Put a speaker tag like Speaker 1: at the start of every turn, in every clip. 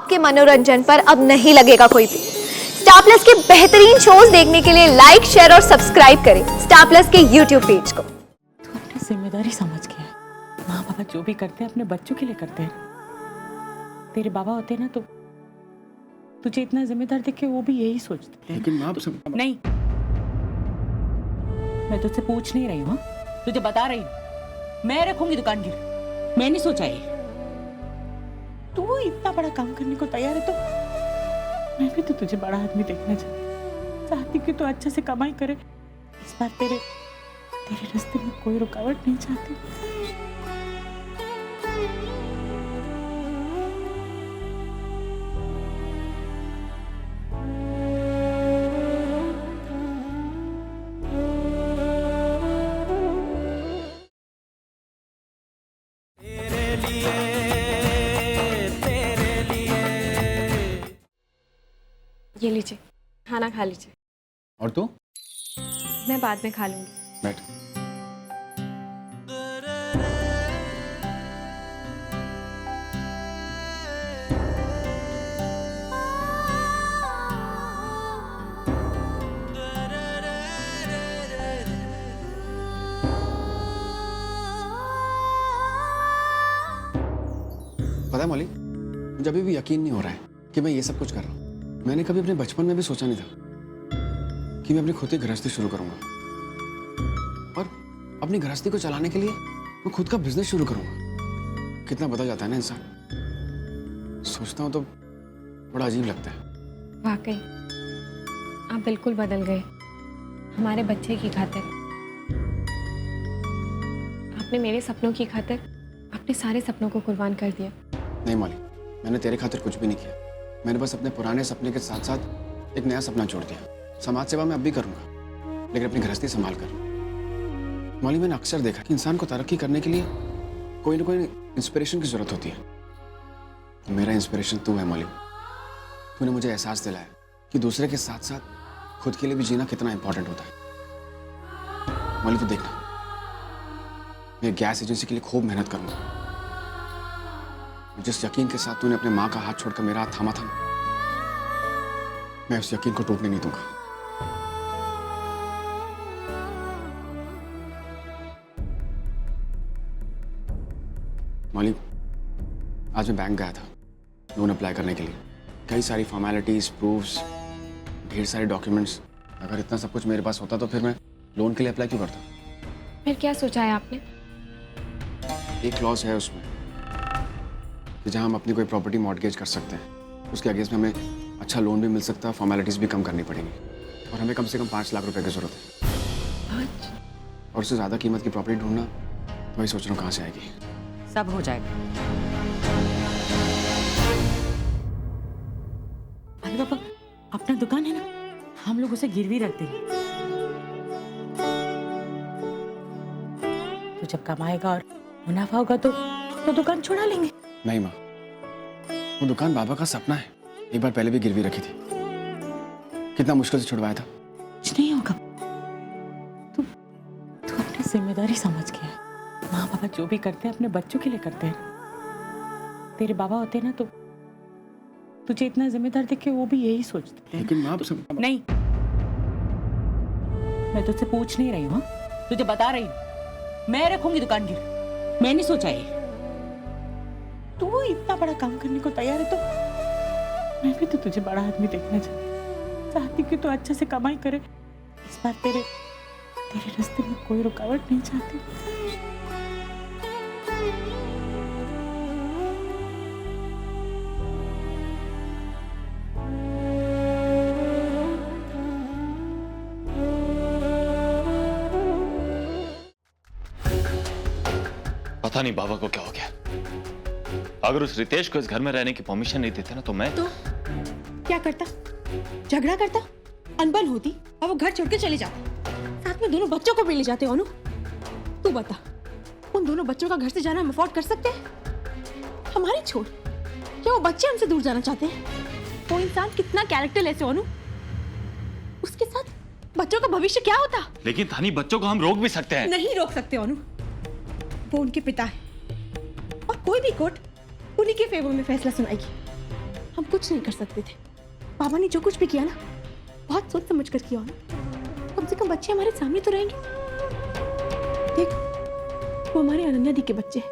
Speaker 1: आपके मनोरंजन पर अब नहीं लगेगा कोई भी। स्टार प्लस के बेहतरीन शोज देखने के लिए लाइक, शेयर और सब्सक्राइब करें स्टार प्लस के यूट्यूब पेज को।
Speaker 2: तू अपनी जिम्मेदारी समझ के है। माँ बाबा जो भी करते हैं अपने बच्चों के लिए करते हैं। तेरे बाबा होते हैं ना तो तुझे इतना जिम्मेदार देख के वो भी यही सोचते हैं।
Speaker 3: लेकिन माँ
Speaker 2: नहीं, मैं तुझसे पूछ नहीं रही हूँ, तुझे बता रही हूँ। मैं रखूंगी दुकान गिर, मैंने सोचा है। तू इतना बड़ा काम करने को तैयार है तो मैं भी तो तुझे बड़ा आदमी देखना चाहती कि तू अच्छा से कमाई करे। इस बार तेरे रास्ते में कोई रुकावट नहीं चाहती।
Speaker 4: ये लीजिए, खाना खा लीजिए।
Speaker 3: और तू?
Speaker 4: मैं बाद में खा लूंगी।
Speaker 3: बैठ। पता है मौली, मुझे अभी भी यकीन नहीं हो रहा है कि मैं ये सब कुछ कर रहा हूँ। मैंने कभी अपने बचपन में भी सोचा नहीं था कि मैं अपनी खुद की गृहस्थी शुरू करूंगा और अपनी गृहस्थी को चलाने के लिए मैं खुद का बिजनेस शुरू करूंगा। कितना बदल जाता है ना इंसान। सोचता हूँ तो बड़ा अजीब लगता है।
Speaker 4: वाकई आप बिल्कुल बदल गए हमारे बच्चे की खातिर। आपने मेरे सपनों की खातिर अपने सारे सपनों को कुर्बान कर दिया।
Speaker 3: नहीं मौली, मैंने तेरे खातिर कुछ भी नहीं किया। मैंने बस अपने पुराने सपने के साथ साथ एक नया सपना जोड़ दिया। समाज सेवा मैं अब भी करूंगा, लेकिन अपनी गृहस्थी संभाल कर। मौली, मैंने अक्सर देखा कि इंसान को तरक्की करने के लिए कोई ना कोई इंस्पिरेशन की जरूरत होती है। मेरा इंस्पिरेशन तू है मौली। तूने मुझे एहसास दिलाया कि दूसरे के साथ साथ खुद के लिए भी जीना कितना इंपॉर्टेंट होता है। मौली, तू देखना, मैं गैस एजेंसी के लिए खूब मेहनत करूंगा। जिस यकीन के साथ तूने अपने माँ का हाथ छोड़कर मेरा हाथ थामा था, मैं उस यकीन को टूटने नहीं दूंगा। मौली, आज मैं बैंक गया था लोन अप्लाई करने के लिए। कई सारी फॉर्मेलिटीज, प्रूफ्स, ढेर सारे डॉक्यूमेंट्स। अगर इतना सब कुछ मेरे पास होता तो फिर मैं लोन के लिए अप्लाई क्यों करता?
Speaker 4: फिर क्या सोचा है आपने?
Speaker 3: एक क्लॉज है उसमें कि जहां हम अपनी कोई प्रॉपर्टी मॉर्टगेज कर सकते हैं। उसके अगेंस्ट में हमें अच्छा लोन भी मिल सकता है, फॉर्मेलिटीज भी कम करनी पड़ेंगी और हमें कम से कम 5 लाख रुपए की जरूरत है। और उससे ज्यादा कीमत की प्रॉपर्टी ढूंढना, तो वही सोच रहा हूँ कहाँ से आएगी।
Speaker 2: सब हो जाएगा। अरे बाबा, अपना दुकान है ना, हम लोग उसे गिरवी रख देंगे। तो जब कमाएगा और मुनाफा होगा तो दुकान छुड़ा लेंगे।
Speaker 3: नहीं माँ, वो दुकान बाबा का सपना है। एक बार पहले भी गिरवी रखी थी, कितना मुश्किल से छुड़वाया था।
Speaker 2: कुछ नहीं होगा। तू अपनी जिम्मेदारी समझ के है। माँ बाबा जो भी करते हैं अपने बच्चों के लिए करते हैं। तेरे बाबा होते हैं ना तो तुझे इतना जिम्मेदार देख के वो भी यही सोचते हैं।
Speaker 3: लेकिन माँ
Speaker 2: नहीं, मैं तुझसे पूछ नहीं रही हूँ, तुझे बता रही हूँ। मैं रखूंगी दुकान गिर, मैंने सोचा है। तू इतना बड़ा काम करने को तैयार है तो मैं भी तो तुझे बड़ा आदमी देखना चाहती कि तू अच्छा से कमाई करे। इस बार तेरे रास्ते में कोई रुकावट नहीं चाहती।
Speaker 5: पता नहीं बाबा को क्या हो गया। अगर उस रितेश को इस घर में रहने की परमिशन नहीं देते ना तो मैं
Speaker 6: क्या करता? झगड़ा करता, अनबन होती और वो घर छोड़ के चले जाते। साथ में दोनों बच्चों को भी ले जाते। अनु, तू बता, उन दोनों बच्चों का घर से जाना हम अफोर्ड कर सकते हैं? हमारी छोड़, क्या वो बच्चे हमसे दूर जाना चाहते हैं? वो इंसान कितना कैरेक्टरलेस है अनु। उसके साथ बच्चों का भविष्य क्या होता?
Speaker 5: लेकिन थानी, बच्चों को हम रोक भी सकते हैं।
Speaker 6: नहीं रोक सकते अनु, वो उनके पिता है और कोई भी कोर्ट उन्हीं के फेवर में फैसला सुनाएगी। हम कुछ नहीं कर सकते थे। पापा ने जो कुछ भी किया ना, बहुत सोच समझ कर किया ना। कम से कम बच्चे हमारे सामने तो रहेंगे। देख, वो हमारे अनन्या दी के बच्चे हैं,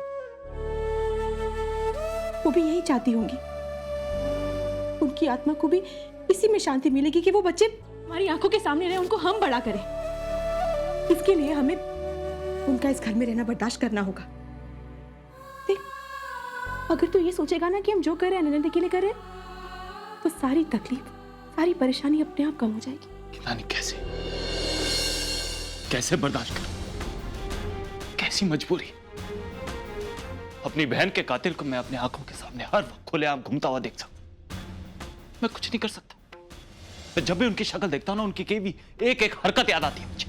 Speaker 6: वो भी यही चाहती होंगी। उनकी आत्मा को भी इसी में शांति मिलेगी कि वो बच्चे हमारी आंखों के सामने रहे, उनको हम बड़ा करें। इसके लिए हमें उनका इस घर में रहना बर्दाश्त करना होगा। देख, अगर तू ये सोचेगा ना कि हम जो कर रहे हैं अनन्या दी के लिए कर रहे हैं, तो सारी तकलीफ, सारी परेशानी अपने आप कम हो जाएगी।
Speaker 5: नानी कैसे बर्दाश्त करूं? कैसी मजबूरी? अपनी बहन के कातिल को मैं अपनी आंखों के सामने हर वक्त खुलेआम घूमता हुआ देख सकता, मैं कुछ नहीं कर सकता। मैं जब भी उनकी शक्ल देखता हूं ना, उनकी की भी एक एक हरकत याद आती है मुझे।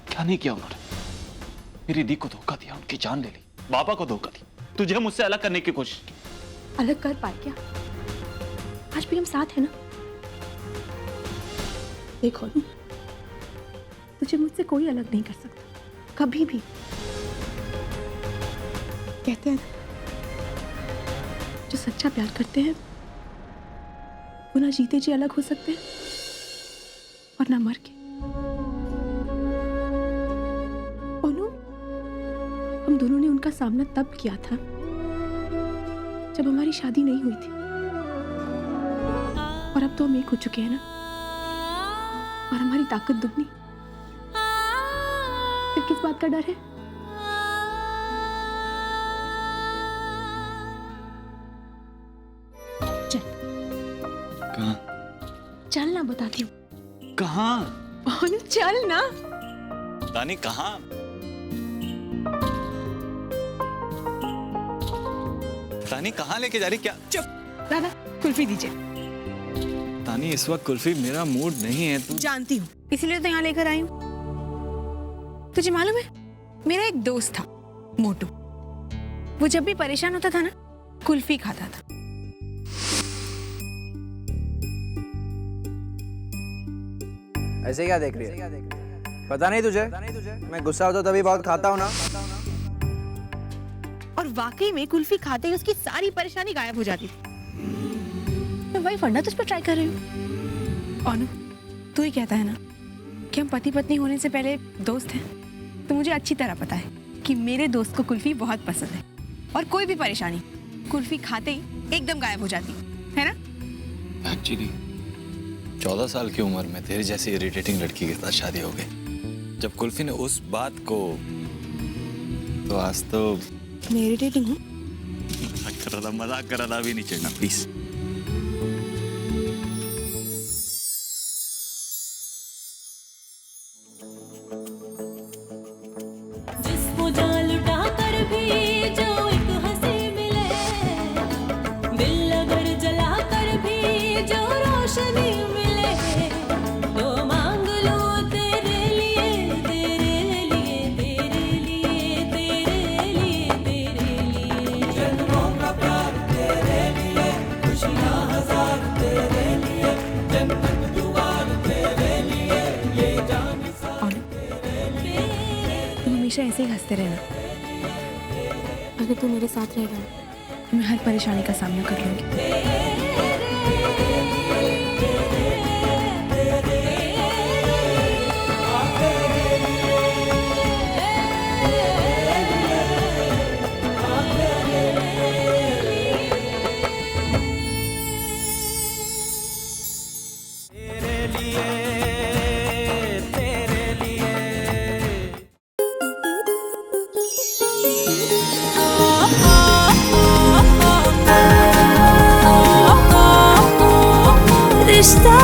Speaker 5: क्या नहीं किया उन्होंने? मेरी दी को धोखा दिया, उनकी जान ले ली, बाबा को धोखा दी, तुझे मुझसे अलग करने की कोशिश की।
Speaker 6: अलग कर पाए क्या? आज भी हम साथ हैं ना। देखो, तुझे मुझसे कोई अलग नहीं कर सकता, कभी भी। कहते हैं जो सच्चा प्यार करते हैं वो ना जीते जी अलग हो सकते हैं और ना मर के। ओनू, हम दोनों ने उनका सामना तब किया था जब हमारी शादी नहीं हुई थी, और अब तो हम एक हो चुके हैं ना, और हमारी ताकत दुगनी। फिर किस बात का डर है? चल।
Speaker 5: कहां?
Speaker 6: चल ना, बताती हूँ।
Speaker 5: कहां?
Speaker 6: चल ना।
Speaker 5: रानी कहां? रानी कहां लेके जा रही? क्या?
Speaker 6: चुप। दादा, कुल्फी दीजिए।
Speaker 5: रानी इस वक्त कुल्फी मेरा मूड नहीं है। तू
Speaker 6: जानती हूँ, इसीलिए तो यहाँ लेकर आई हूँ। तुझे मालूम है, मेरा एक दोस्त था मोटू, वो जब भी परेशान होता था ना, कुल्फी खाता था।
Speaker 7: ऐसे क्या देख रही है? पता नहीं तुझे? मैं गुस्सा होता तभी बहुत खाता हूँ ना।
Speaker 6: और वाकई में कुल्फी खाते ही उसकी सारी परेशानी गायब हो जाती थी। मैं वही फंडा तुझ पर ट्राई कर रही हूँ। अनु, तू ही कहता है ना कि हम पति पत्नी होने से पहले दोस्त हैं, तो मुझे अच्छी तरह पता है कि मेरे दोस्त को कुल्फी बहुत पसंद है, और कोई भी परेशानी कुल्फी खाते ही एकदम गायब हो जाती है ना?
Speaker 5: एक्चुअली 14 साल की उम्र में तेरी जैसी इरिटेटिंग लड़की के साथ शादी हो गई। जब कुल्फी ने उस बात को, तो आज तो
Speaker 6: मैं इरिटेटिंग हूँ?
Speaker 5: मजाक कर रहा था, भी नहीं चढ़ना प्लीज।
Speaker 8: जिसको जान लुटा कर भी जो एक हंसी मिले, दिल अगर जला कर भी जो रोशनी मिले, तो मांग लो तेरे लिए, तेरे लिए, तेरे लिए, तेरे लिए, तेरे लिए। जन्मों का प्यार तेरे लिए, खुशियां हजार तेरे लिए, जन्नत दुआर तेरे लिए, ये जान
Speaker 6: हमेशा ऐसे ही हंसते रहना। अगर तू मेरे साथ रहेगा ना, मैं हर परेशानी का सामना कर लूंगी।
Speaker 8: रिश्ता